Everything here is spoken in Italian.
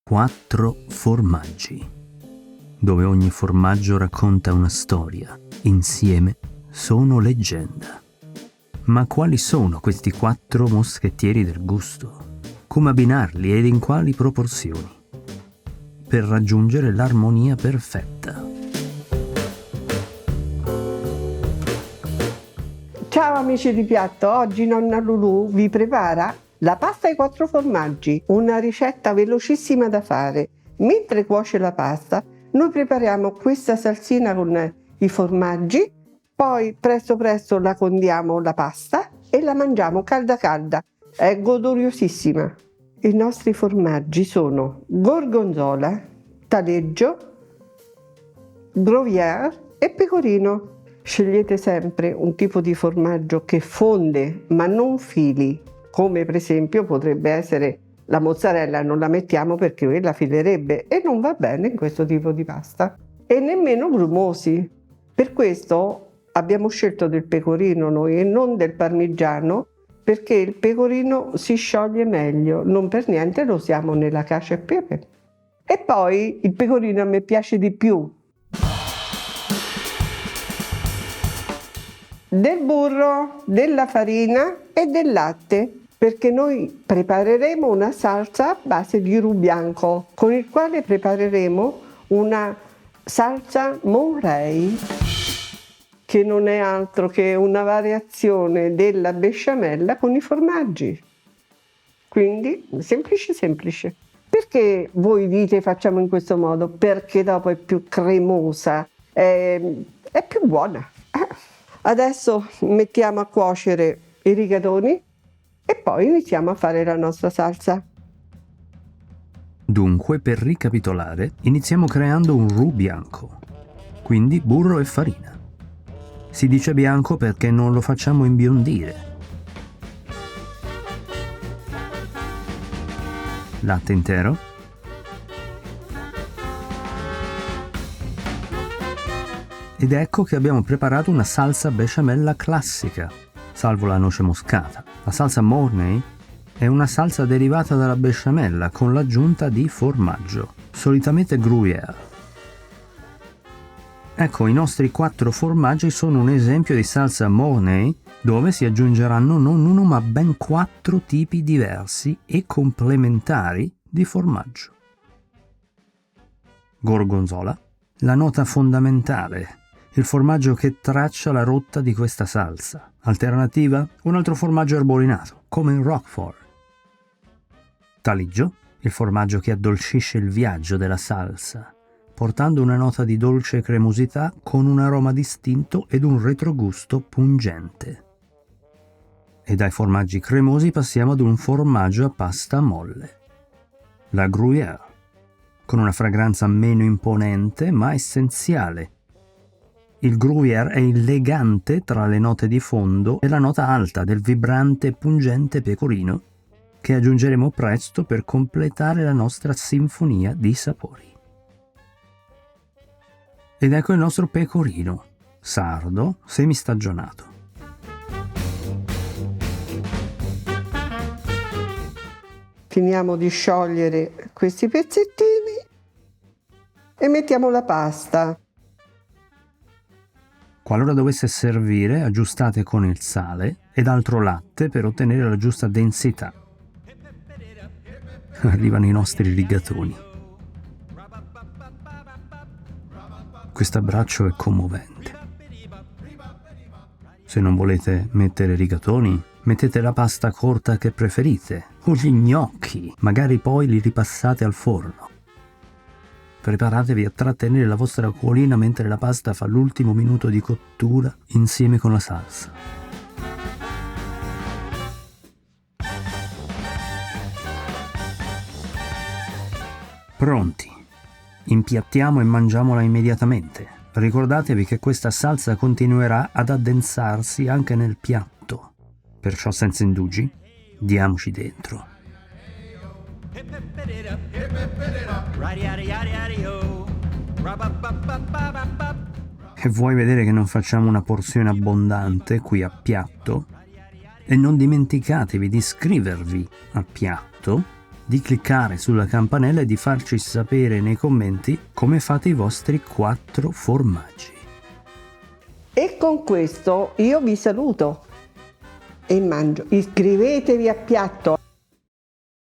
4 formaggi, dove ogni formaggio racconta una storia, insieme sono leggenda. Ma quali sono questi 4 moschettieri del gusto? Come abbinarli ed in quali proporzioni? Per raggiungere l'armonia perfetta. Ciao amici di piatto, oggi nonna Lulù vi prepara la pasta ai 4 formaggi, una ricetta velocissima da fare. Mentre cuoce la pasta, noi prepariamo questa salsina con i formaggi, poi presto la condiamo la pasta e la mangiamo calda calda. È goduriosissima. I nostri formaggi sono gorgonzola, taleggio, gruyère e pecorino. Scegliete sempre un tipo di formaggio che fonde ma non fili, come per esempio potrebbe essere la mozzarella, non la mettiamo perché quella filerebbe e non va bene in questo tipo di pasta, e nemmeno grumosi. Per questo abbiamo scelto del pecorino noi e non del parmigiano, perché il pecorino si scioglie meglio, non per niente lo usiamo nella cacio e pepe. E poi il pecorino a me piace di più. Del burro, della farina e del latte, perché noi prepareremo una salsa a base di roux bianco, con il quale prepareremo una salsa Monterey, che non è altro che una variazione della besciamella con i formaggi. Quindi semplice. Perché voi dite facciamo in questo modo? Perché dopo è più cremosa, è più buona. Adesso mettiamo a cuocere i rigatoni e poi iniziamo a fare la nostra salsa. Dunque, per ricapitolare, iniziamo creando un roux bianco, quindi burro e farina. Si dice bianco perché non lo facciamo imbiondire. Latte intero. Ed ecco che abbiamo preparato una salsa besciamella classica, salvo la noce moscata. La salsa Mornay è una salsa derivata dalla besciamella con l'aggiunta di formaggio, solitamente gruyère. Ecco, i nostri 4 formaggi sono un esempio di salsa Mornay dove si aggiungeranno non uno ma ben 4 tipi diversi e complementari di formaggio. Gorgonzola, la nota fondamentale, il formaggio che traccia la rotta di questa salsa. Alternativa? Un altro formaggio arborinato, come il Roquefort. Taleggio, il formaggio che addolcisce il viaggio della salsa, portando una nota di dolce cremosità con un aroma distinto ed un retrogusto pungente. E dai formaggi cremosi passiamo ad un formaggio a pasta molle. La Gruyère, con una fragranza meno imponente ma essenziale. Il Gruyère è il legante tra le note di fondo e la nota alta del vibrante e pungente pecorino che aggiungeremo presto per completare la nostra sinfonia di sapori. Ed ecco il nostro pecorino, sardo, semistagionato. Finiamo di sciogliere questi pezzettini e mettiamo la pasta. Qualora dovesse servire, aggiustate con il sale ed altro latte per ottenere la giusta densità. Arrivano i nostri rigatoni. Questo abbraccio è commovente. Se non volete mettere rigatoni, mettete la pasta corta che preferite o gli gnocchi, magari poi li ripassate al forno. Preparatevi a trattenere la vostra acquolina mentre la pasta fa l'ultimo minuto di cottura insieme con la salsa. Pronti. Impiattiamo e mangiamola immediatamente. Ricordatevi che questa salsa continuerà ad addensarsi anche nel piatto. Perciò senza indugi, diamoci dentro. E vuoi vedere che non facciamo una porzione abbondante qui a piatto? E non dimenticatevi di iscrivervi a piatto di cliccare sulla campanella e di farci sapere nei commenti come fate i vostri 4 formaggi. E con questo io vi saluto e mangio. Iscrivetevi a Piatto.